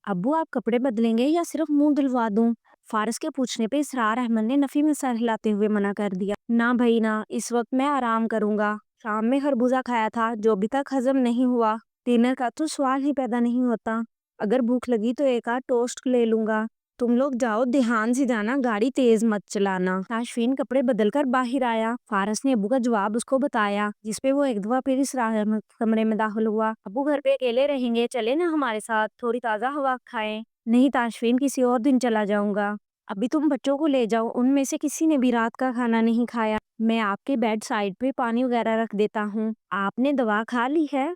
ابو آپ کپڑے بدلیں گے یا صرف منہ دلوا دوں؟ فارس کے پوچھنے پہ اسرار احمد نے نفی میں سر ہلاتے ہوئے منع کر دیا۔ نہ بھائی نہ، اس وقت میں آرام کروں گا۔ شام میں خربوزہ کھایا تھا جو ابھی تک ہضم نہیں ہوا۔ ڈنر کا تو سوال ہی پیدا نہیں ہوتا۔ اگر بھوک لگی تو ایک آدھ ٹوسٹ لے لوں گا۔ تم لوگ جاؤ، دھیان سے جانا، گاڑی تیز مت چلانا۔ تاشفین کپڑے بدل کر باہر آیا۔ فارس نے ابو کا جواب اس کو بتایا، جس پہ وہ ایک دفعہ پھر اسرار احمد کمرے میں داخل ہوا۔ ابو گھر پہ اکیلے رہیں گے، چلے نا ہمارے ساتھ، تھوڑی تازہ ہوا کھائیں۔ نہیں تاشفین، کسی اور دن چلا جاؤں گا۔ ابھی تم بچوں کو لے جاؤ، ان میں سے کسی نے بھی رات کا کھانا نہیں کھایا۔ میں آپ کے بیڈ سائڈ پہ پانی وغیرہ رکھ دیتا ہوں۔ آپ نے دوا کھا لی ہے؟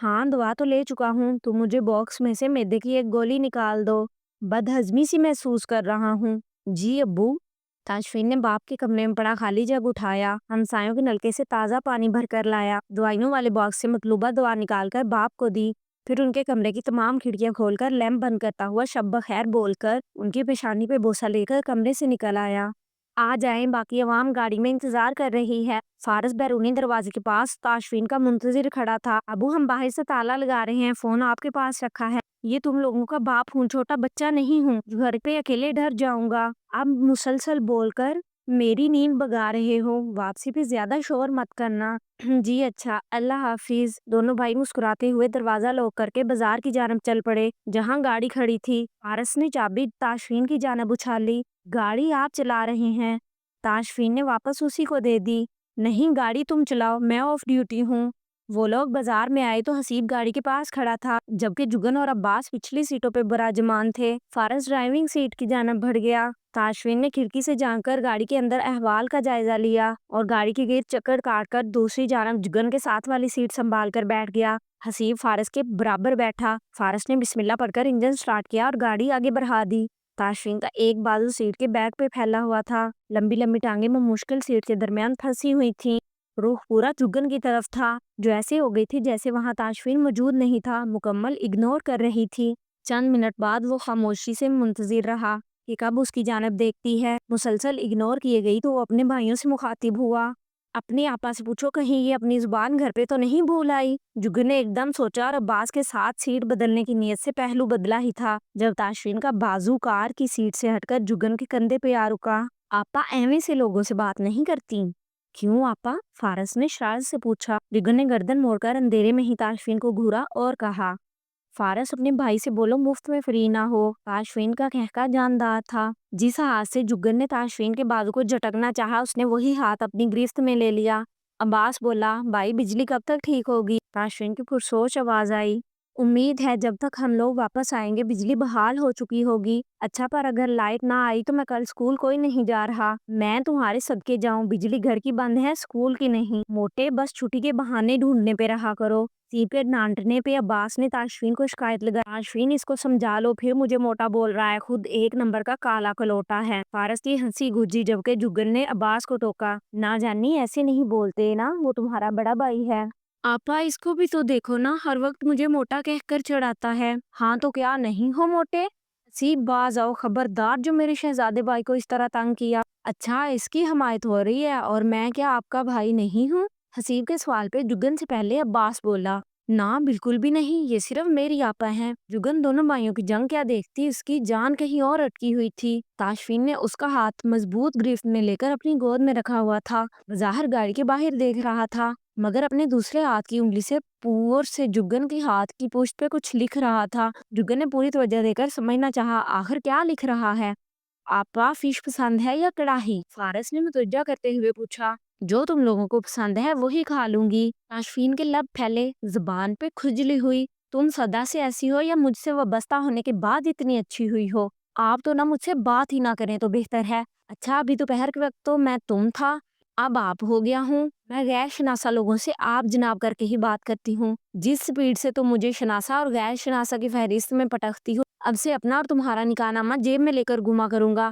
ہاں، دوا تو لے چکا ہوں۔ تم مجھے باکس میں سے معدے کی ایک گولی نکال دو، بد ہضمی سی محسوس کر رہا ہوں۔ جی ابو۔ تاشفین نے باپ کے کمرے میں پڑا خالی جگ اٹھایا، ہمسایوں کے نلکے سے تازہ پانی بھر کر لایا، دوائیوں والے باکس سے مطلوبہ دوا نکال کر باپ کو دی، پھر ان کے کمرے کی تمام کھڑکیاں کھول کر لیمپ بند کرتا ہوا شب بخیر بول کر ان کی پیشانی پہ بوسہ لے کر کمرے سے نکل آیا۔ آ جائیں، باقی عوام گاڑی میں انتظار کر رہی ہے۔ فارس بیرونی دروازے کے پاس تاشفین کا منتظر کھڑا تھا۔ ابو ہم باہر سے تالا لگا رہے ہیں، فون آپ کے پاس رکھا ہے۔ یہ تم لوگوں کا باپ ہوں، چھوٹا بچہ نہیں ہوں، گھر پہ اکیلے ڈر جاؤں گا۔ اب مسلسل بول کر میری نیند بگا رہے ہو، واپسی پہ زیادہ شور مت کرنا۔ جی اچھا، اللہ حافظ۔ دونوں بھائی مسکراتے ہوئے دروازہ لاک کر کے بازار کی جانب چل پڑے جہاں گاڑی کھڑی تھی۔ فارس نے چابی تاشفین کی جانب اچھالی۔ گاڑی آپ چلا رہے ہیں؟ تاشفین نے واپس اسی کو دے دی۔ نہیں، گاڑی تم چلاؤ، میں آف ڈیوٹی ہوں۔ وہ لوگ بازار میں آئے تو حسیب گاڑی کے پاس کھڑا تھا، جبکہ جگن اور عباس پچھلی سیٹوں پہ براجمان تھے۔ فارس ڈرائیونگ سیٹ کی جانب بڑھ گیا۔ تاشفین نے کھڑکی سے جھانک کر گاڑی کے اندر احوال کا جائزہ لیا اور گاڑی کے گرد چکر کاٹ کر دوسری جانب جگن کے ساتھ والی سیٹ سنبھال کر بیٹھ گیا۔ حسیب فارس کے برابر بیٹھا۔ فارس نے بسم اللہ پڑھ کر انجن سٹارٹ کیا اور گاڑی آگے بڑھا دی۔ تاشفین کا ایک بازو سیٹ کے بیک پہ پھیلا ہوا تھا، لمبی لمبی ٹانگیں مشکل سیٹ کے درمیان پھنسی ہوئی تھیں۔ روح پورا جگن کی طرف تھا، جو ایسے ہو گئی تھی جیسے وہاں تاشفین موجود نہیں تھا، مکمل اگنور کر رہی تھی۔ چند منٹ بعد وہ خاموشی سے منتظر رہا کہ کب اس کی جانب دیکھتی ہے۔ مسلسل اگنور کیے گئی تو وہ اپنے بھائیوں سے مخاطب ہوا۔ اپنی آپا سے پوچھو کہیں یہ اپنی زبان گھر پہ تو نہیں بھول آئی؟ جگن نے ایک دم سوچا اور عباس کے ساتھ سیٹ بدلنے کی نیت سے پہلو بدلا ہی تھا جب تاشفین کا بازو کار کی سیٹ سے ہٹ کر جگن کے کندھے پہ آ رکا۔ آپا ایویں سے لوگوں سے بات نہیں کرتی؟ کیوں آپا؟ فارس نے شرارت سے پوچھا۔ جگن نے گردن موڑ کر اندھیرے میں ہی تاشفین کو گھورا اور کہا، فارس اپنے بھائی سے بولو مفت میں فری نہ ہو۔ تاشفین کا کہکا جاندار تھا۔ جس ہاتھ سے جگن نے تاشفین کے بازو کو جھٹکنا چاہا، اس نے وہی ہاتھ اپنی گرفت میں لے لیا۔ عباس بولا، بھائی بجلی کب تک ٹھیک ہوگی؟ تاشفین کی پرسوچ آواز آئی، امید ہے جب تک ہم لوگ واپس آئیں گے بجلی بحال ہو چکی ہوگی۔ اچھا، پر اگر لائٹ نہ آئی تو میں کل اسکول کوئی نہیں جا رہا۔ میں تمہارے صدقے جاؤں، بجلی گھر کی بند ہے، اسکول کی نہیں۔ موٹے بس چھٹی کے بہانے ڈھونڈنے پہ رہا کرو۔ سیٹ پہ ڈانٹنے پہ عباس نے تاشفین کو شکایت لگا، تاشفین اس کو سمجھا لو، پھر مجھے موٹا بول رہا ہے، خود ایک نمبر کا کالا کلوٹا ہے۔ فارس کی ہنسی گجی جبکہ جگن نے عباس کو ٹوکا، نہ جانی ایسے نہیں بولتے نا، وہ تمہارا بڑا بھائی ہے۔ آپا اس کو بھی تو دیکھو نا، ہر وقت مجھے موٹا کہہ کر چڑھاتا ہے۔ ہاں تو کیا نہیں ہو موٹے؟ حسیب باز آؤ، خبردار جو میرے شہزادے بھائی کو اس طرح تنگ کیا۔ اچھا، اس کی حمایت ہو رہی ہے، اور میں کیا آپ کا بھائی نہیں ہوں؟ حسیب کے سوال پہ جگن سے پہلے عباس بولا، نہ بالکل بھی نہیں، یہ صرف میری آپا ہیں۔ جگن دونوں بھائیوں کی جنگ کیا دیکھتی، اس کی جان کہیں اور اٹکی ہوئی تھی۔ تاشفین نے اس کا ہاتھ مضبوط گرفت میں لے کر اپنی گود میں رکھا ہوا تھا، بظاہر گاڑی کے باہر دیکھ رہا تھا، مگر اپنے دوسرے ہاتھ کی انگلی سے پور سے جگن کے ہاتھ کی پشت پہ کچھ لکھ رہا تھا۔ جگن نے پوری توجہ دے کر سمجھنا چاہا، آخر کیا لکھ رہا ہے؟ آپا فش پسند ہے یا کڑاہی؟ فارس نے متوجہ کرتے ہوئے پوچھا۔ جو تم لوگوں کو پسند ہے وہی کھا لوں گی۔ تاشفین کے لب پھیلے، زبان پہ کھجلی ہوئی، تم سدا سے ایسی ہو یا مجھ سے وابستہ ہونے کے بعد اتنی اچھی ہوئی ہو؟ آپ تو نہ مجھ سے بات ہی نہ کریں تو بہتر ہے۔ اچھا، ابھی دوپہر کے وقت تو میں تم تھا، اب آپ ہو گیا ہوں۔ میں غیر شناسا لوگوں سے آپ جناب کر کے ہی بات کرتی ہوں۔ جس سپیڈ سے تم مجھے شناسا اور غیر شناسا کی فہرست میں پٹکتی ہو، اب سے اپنا اور تمہارا نکاح نامہ جیب میں لے کر گھوما کروں گا۔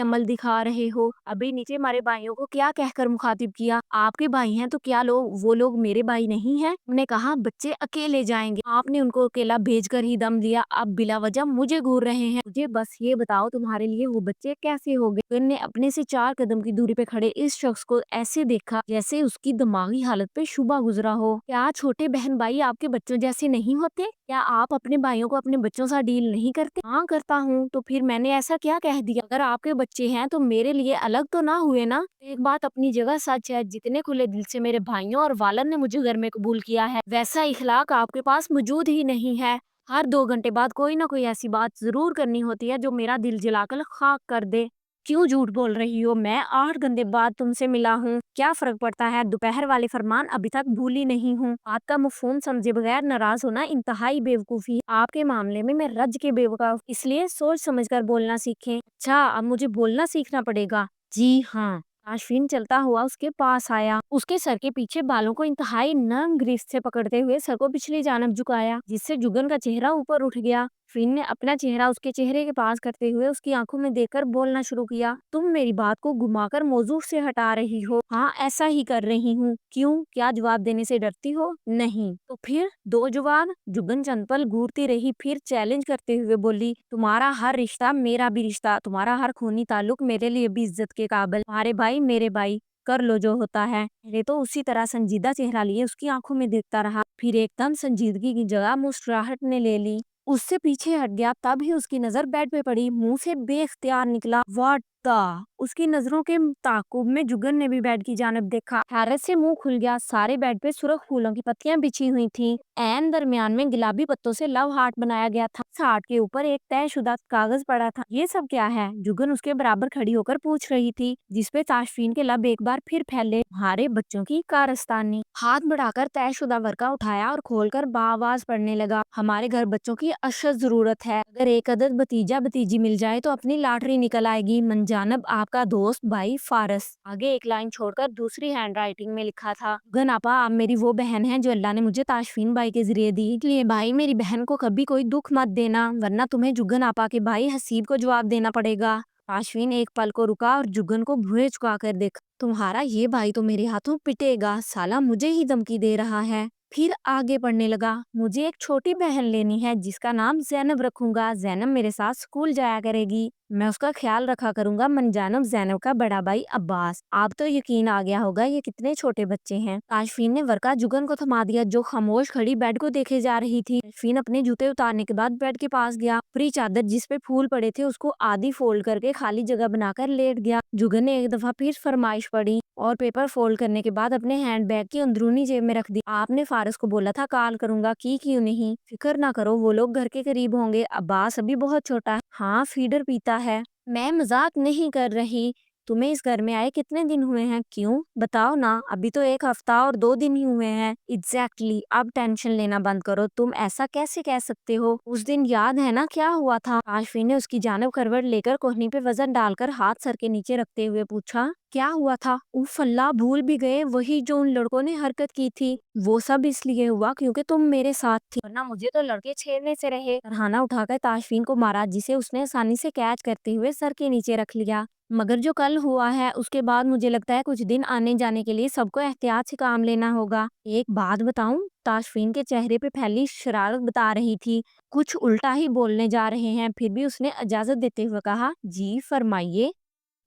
عمل دکھا رہے ہو. ابھی نیچے ہمارے بھائیوں کو کیا کہہ کر مخاطب کیا, آپ کے بھائی ہیں تو کیا وہ لوگ میرے بھائی نہیں ہیں؟ ہم نے کہا بچے اکیلے جائیں گے, آپ نے ان کو اکیلا بھیج کر ہی دم دیا, اب بلا وجہ مجھے گھور رہے ہیں. مجھے بس یہ بتاؤ تمہارے لیے وہ بچے کیسے ہو گئے؟ نے اپنے سے 4 قدم کی دوری پہ کھڑے اس شخص کو ایسے دیکھا جیسے اس کی دماغی حالت پہ شبہ گزرا ہو. کیا چھوٹے بہن بھائی آپ کے بچوں جیسے نہیں ہوتے؟ کیا آپ اپنے بھائیوں کو اپنے بچوں سے ڈیل نہیں کرتے؟ ہاں کرتا ہوں. تو پھر میں نے ایسا کیا کہہ دیا؟ اگر آپ کے بچے ہیں تو میرے لیے الگ تو نہ ہوئے نا. ایک بات اپنی جگہ سچ ہے, جتنے کھلے دل سے میرے بھائیوں اور والد نے مجھے گھر میں قبول کیا ہے, ویسا اخلاق آپ کے پاس موجود ہی نہیں ہے. ہر 2 گھنٹے بعد کوئی نہ کوئی ایسی بات ضرور کرنی ہوتی ہے جو میرا دل جلا کر خاک کر دے. کیوں جھوٹ بول رہی ہو؟ میں 8 گھنٹے بعد تم سے ملا ہوں, کیا فرق پڑتا ہے؟ دوپہر والے فرمان ابھی تک بھولی نہیں ہوں. بات کا مفہوم سمجھے بغیر ناراض ہونا انتہائی بیوقوفی. آپ کے معاملے میں رج کے بیوقوف, اس لیے سوچ سمجھ کر بولنا سیکھیں. اچھا, اب مجھے بولنا سیکھنا پڑے گا؟ جی ہاں. تاشفین چلتا ہوا اس کے پاس آیا, اس کے سر کے پیچھے بالوں کو انتہائی نرم گرفت سے پکڑتے ہوئے سر کو پچھلی جانب جھکایا, جس سے جگن کا چہرہ اوپر اٹھ گیا. فین نے اپنا چہرہ اس کے چہرے کے پاس کرتے ہوئے اس کی آنکھوں میں دیکھ کر بولنا شروع کیا. تم میری بات کو گھما کر موضوع سے ہٹا رہی ہو. ہاں ایسا ہی کر رہی ہوں. کیوں؟ کیا جواب دینے سے ڈرتی ہو؟ نہیں. تو پھر دو جواب. جگن چند پل گھورتی رہی, پھر چیلنج کرتے ہوئے بولی, تمہارا ہر رشتہ میرا بھی رشتہ, تمہارا ہر خونی تعلق میرے لیے بھی عزت کے قابل. تمہارے بھائی میرے بھائی, کر لو جو ہوتا ہے. پہلے تو اسی طرح سنجیدہ چہرہ لیے اس کی آنکھوں میں دیکھتا رہا, پھر ایک دم سنجیدگی کی جگہ مسکراہٹ نے لے لی, اس سے پیچھے ہٹ گیا. تب ہی اس کی نظر بیڈ پہ پڑی, منہ سے بے اختیار نکلا, واٹ دا. اس کی نظروں کے تعاقب میں جگن نے بھی بیڈ کی جانب دیکھا. حیرت سے منہ کھل گیا. سارے بیڈ پہ سرخ پھولوں کی پتیاں بچھی ہوئی تھیں, عین درمیان میں گلابی پتوں سے لو ہارٹ بنایا گیا تھا. اس ہارٹ کے اوپر ایک طے شدہ کاغذ پڑا تھا. یہ سب کیا ہے؟ جگن اس کے برابر کھڑی ہو کر پوچھ رہی تھی, جس پہ تاشفین کے لب ایک بار پھر پھیلے. ہمارے بچوں کی کارستانی. ہاتھ بڑھا کر طے شدہ ورقہ اٹھایا اور کھول کر بآواز پڑھنے لگا. ہمارے گھر بچوں کی اشد ضرورت ہے. اگر ایک عدد بھتیجا بھتیجی مل جائے تو اپنی لاٹری نکل آئے گی. من جانب آپ کا دوست بھائی فارس. آگے ایک لائن چھوڑ کر دوسری ہینڈ رائٹنگ میں لکھا تھا, جگن آپا, آپ میری وہ بہن ہے جو اللہ نے مجھے تاشفین بھائی کے ذریعے دی. اس لیے بھائی میری بہن کو کبھی کوئی دکھ مت دینا, ورنہ تمہیں جگن آپا کے بھائی حسیب کو جواب دینا پڑے گا. تاشفین ایک پل کو رکا اور جگن کو بھوئے چکا کر دیکھا. تمہارا یہ بھائی تو میرے ہاتھوں پٹے گا, سالہ مجھے ہی دھمکی دے رہا ہے. پھر آگے پڑھنے لگا, مجھے ایک چھوٹی بہن لینی ہے جس کا نام زینب رکھوں گا. زینب میرے ساتھ اسکول جایا کرے گی, میں اس کا خیال رکھا کروں گا. من جانب زینب کا بڑا بھائی عباس. آپ تو یقین آ گیا ہوگا یہ کتنے چھوٹے بچے ہیں. تاشفین نے ورقہ جگن کو تھما دیا, جو خاموش کھڑی بیڈ کو دیکھے جا رہی تھی. تاشفین اپنے جوتے اتارنے کے بعد بیڈ کے پاس گیا, پوری چادر جس پہ پھول پڑے تھے اس کو آدھی فولڈ کر کے خالی جگہ بنا کر لیٹ گیا. جگن نے ایک دفعہ پھر فرمائش پڑھی اور پیپر فولڈ کرنے کے بعد اپنے ہینڈ بیگ کی اندرونی جیب میں رکھ دی. آپ نے فارس کو بولا تھا کال کروں گا, کی کیوں نہیں؟ فکر نہ کرو, وہ لوگ گھر کے قریب ہوں گے. عباس ابھی بہت چھوٹا ہے. ہاں فیڈر پیتا ہے. میں مذاق نہیں کر رہی. تمہیں اس گھر میں آئے کتنے دن ہوئے ہیں؟ کیوں بتاؤ نا, ابھی تو 1 ہفتہ اور 2 دن ہی ہوئے ہیں. ایگزیکٹلی. اب ٹینشن لینا بند کرو. تم ایسا کیسے کہہ سکتے ہو؟ اس دن یاد ہے نا کیا ہوا تھا؟ تاشفین نے اس کی جانب کروٹ لے کر کوہنی پہ وزن ڈال کر ہاتھ سر کے نیچے رکھتے ہوئے پوچھا, کیا ہوا تھا؟ اوف اللہ, بھول بھی گئے, وہی جو ان لڑکوں نے حرکت کی تھی. وہ سب اس لیے ہوا کیونکہ تم میرے ساتھ تھی, ورنہ مجھے تو لڑکے چھیڑنے سے رہے. فرحانہ اٹھا کر تاشفین کو مارا, جسے اس نے آسانی سے کیچ کرتے ہوئے سر کے نیچے رکھ لیا. مگر جو کل ہوا ہے اس کے بعد مجھے لگتا ہے کچھ دن آنے جانے کے لیے سب کو احتیاط سے کام لینا ہوگا. ایک بات بتاؤں؟ تاشفین کے چہرے پہ پھیلی شرارت بتا رہی تھی. کچھ الٹا ہی بولنے جا رہے ہیں. پھر بھی اس نے اجازت دیتے ہوئے کہا, جی فرمائیے.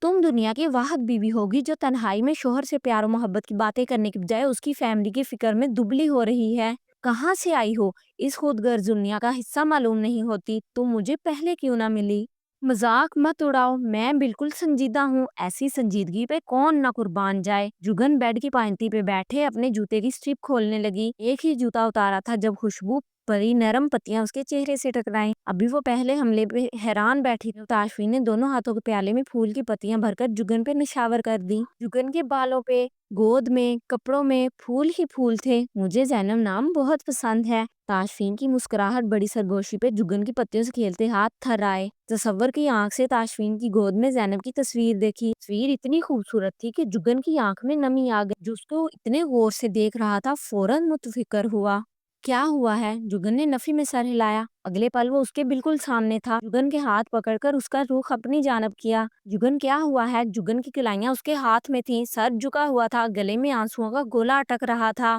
تم دنیا کی واحد بیوی ہوگی جو تنہائی میں شوہر سے پیار و محبت کی باتیں کرنے کے بجائے اس کی فیملی کی فکر میں دبلی ہو رہی ہے. کہاں سے آئی ہو؟ اس خود غرض دنیا کا حصہ معلوم نہیں ہوتی. تم مجھے پہلے کیوں نہ ملی؟ مذاق مت اڑاؤ, میں بالکل سنجیدہ ہوں. ایسی سنجیدگی پہ کون نہ قربان جائے. جگن بیڈ کی پائنتی پہ بیٹھے اپنے جوتے کی اسٹرپ کھولنے لگی. ایک ہی جوتا اتارا تھا جب خوشبو بڑی نرم پتیاں اس کے چہرے سے ٹکرائیں. ابھی وہ پہلے حملے پہ حیران بیٹھی تھی. تاشفین نے دونوں ہاتھوں کے پیالے میں پھول کی پتیاں بھر کر جگن پہ نشاور کر دی. جگن کے بالوں پہ, گود میں, کپڑوں میں پھول ہی پھول تھے. مجھے زینب نام بہت پسند ہے. تاشفین کی مسکراہٹ بڑی سرگوشی پہ جگن کی پتیوں سے کھیلتے ہاتھ تھر آئے. تصور کی آنکھ سے تاشفین کی گود میں زینب کی تصویر دیکھی. تصویر اتنی خوبصورت تھی کہ جگن کی آنکھ میں نمی آ گئی. جو اس کو اتنے غور سے دیکھ رہا تھا فوراً متفکر ہوا. کیا ہوا ہے؟ جگن نے نفی میں سر ہلایا۔ اگلے پل وہ اس کے بالکل سامنے تھا۔ جگن کے ہاتھ پکڑ کر اس کا رخ اپنی جانب کیا۔ جگن کیا ہوا ہے؟ جگن کی کلائیاں اس کے ہاتھ میں تھیں، سر جھکا ہوا تھا، گلے میں آنسوؤں کا گولا اٹک رہا تھا۔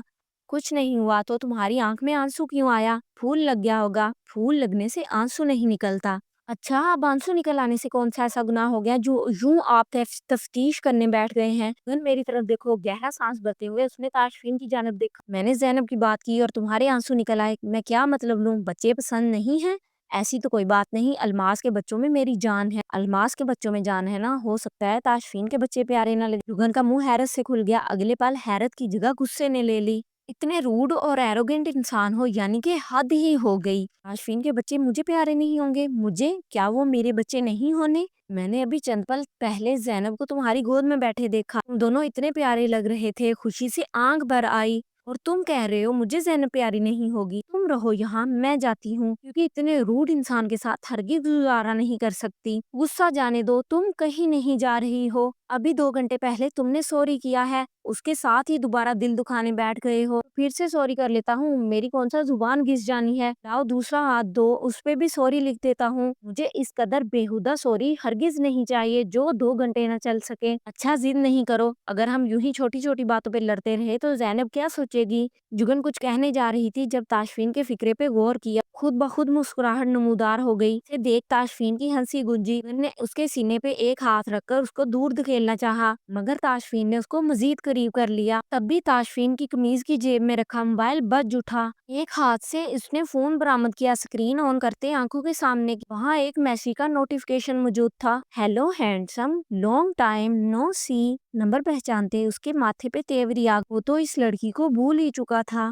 کچھ نہیں ہوا تو تمہاری آنکھ میں آنسو کیوں آیا؟ پھول لگ گیا ہوگا۔ پھول لگنے سے آنسو نہیں نکلتا۔ اچھا، اب آنسو نکل آنے سے کون سا ایسا گناہ ہو گیا جو یوں آپ تفتیش کرنے بیٹھ گئے ہیں؟ میری طرف دیکھو۔ گہرا سانس بھرتے ہوئے اس نے تاشفین کی جانب دیکھا۔ میں نے زینب کی بات کی اور تمہارے آنسو نکل آئے، میں کیا مطلب لوں؟ بچے پسند نہیں ہیں؟ ایسی تو کوئی بات نہیں، الماس کے بچوں میں میری جان ہے۔ الماس کے بچوں میں جان ہے نا، ہو سکتا ہے تاشفین کے بچے پیارے نہ لگے۔ جگن کا منہ حیرت سے کھل گیا۔ اگلے پل حیرت کی جگہ غصے نے لے لی۔ اتنے روڈ اور ایروگینٹ انسان ہو، یعنی کہ حد ہی ہو گئی۔ تاشفین کے بچے مجھے پیارے نہیں ہوں گے؟ مجھے کیا وہ میرے بچے نہیں ہونے؟ میں نے ابھی چند پل پہلے زینب کو تمہاری گود میں بیٹھے دیکھا، تم دونوں اتنے پیارے لگ رہے تھے، خوشی سے آنکھ بھر آئی، اور تم کہہ رہے ہو مجھے زینب پیاری نہیں ہوگی؟ تم رہو یہاں، میں جاتی ہوں، کیونکہ اتنے روڈ انسان کے ساتھ ہرگز گزارا نہیں کر سکتی۔ غصہ جانے دو، تم کہیں نہیں جا رہی ہو، ابھی 2 گھنٹے پہلے تم نے سوری کیا ہے، اس کے ساتھ ہی دوبارہ دل دکھانے بیٹھ گئے ہو۔ پھر سے سوری کر لیتا ہوں، میری کون سا زبان گھس جانی ہے؟ لاؤ دوسرا ہاتھ دو، اس پہ بھی سوری لکھ دیتا ہوں۔ مجھے اس قدر بےہودہ سوری ہرگز نہیں چاہیے جو 2 گھنٹے نہ چل سکے۔ اچھا ضد نہیں کرو، اگر ہم یوں ہی چھوٹی چھوٹی باتوں پہ لڑتے رہے تو زینب کیا سوچے گی؟ جگن کچھ کہنے جا رہی تھی، جب تاشفین کے فکرے پہ غور کیا، خود بخود مسکراہٹ نمودار ہو گئی۔ اسے دیکھ تاشفین کی ہنسی گونجی۔ جگن نے اس کے سینے پہ ایک ہاتھ رکھ کر اس کو دور دھکیلنا چاہا، مگر تاشفین نے اس کو مزید قریب کر لیا۔ تب بھی تاشفین کی قمیض کی جیب میں رکھا موبائل بج اٹھا۔ ایک ہاتھ سے اس نے فون برآمد کیا، اسکرین آن کرتے آنکھوں کے سامنے وہاں ایک میسیج کا نوٹیفیکیشن موجود تھا۔ ہیلو ہینڈسم، لانگ ٹائم نو سی۔ نمبر پہچانتے اس کے ماتھے پہ تیوری آ گئی، وہ تو اس لڑکی کو بھول ہی چکا تھا۔